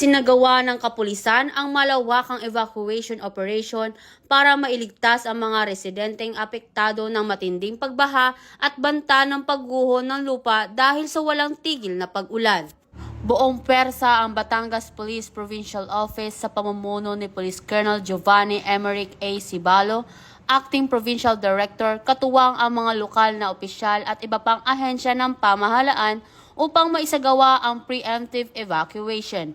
Isinagawa ng kapulisan ang malawakang evacuation operation para mailigtas ang mga residenteng apektado ng matinding pagbaha at banta ng pagguho ng lupa dahil sa walang tigil na pag-ulan. Buong pwersa ang Batangas Police Provincial Office sa pamumuno ni Police Colonel Giovanni Emerick A. Cibalo, Acting Provincial Director, katuwang ang mga lokal na opisyal at iba pang ahensya ng pamahalaan upang maisagawa ang preemptive evacuation.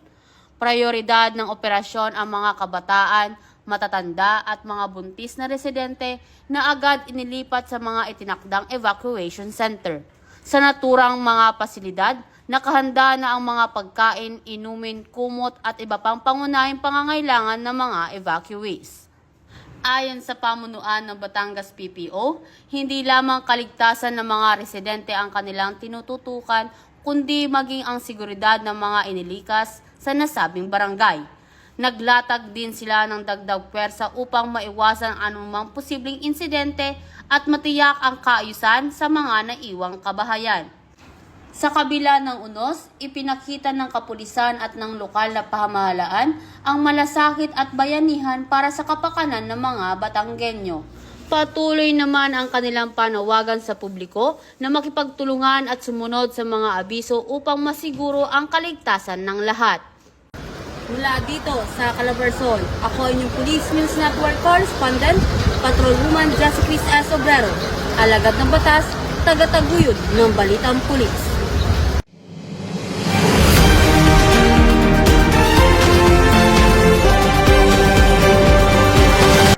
Prioridad ng operasyon ang mga kabataan, matatanda at mga buntis na residente na agad inilipat sa mga itinakdang evacuation center. Sa naturang mga pasilidad, nakahanda na ang mga pagkain, inumin, kumot at iba pang pangunahing pangangailangan ng mga evacuees. Ayon sa pamunuan ng Batangas PPO, hindi lamang kaligtasan ng mga residente ang kanilang tinututukan, kundi maging ang seguridad ng mga inilikas sa nasabing barangay. Naglatag din sila ng dagdag pwersa upang maiwasan anumang posibleng insidente at matiyak ang kaayusan sa mga naiwang kabahayan. Sa kabila ng unos, ipinakita ng kapulisan at ng lokal na pamahalaan ang malasakit at bayanihan para sa kapakanan ng mga Batanggenyo. Patuloy naman ang kanilang panawagan sa publiko na makipagtulungan at sumunod sa mga abiso upang masiguro ang kaligtasan ng lahat. Mula dito sa Calabarzon, ako inyong Police News Network Correspondent, Patrolwoman Jessica S. Obrero, alagad ng batas, tagataguyod ng Balitang Pulis.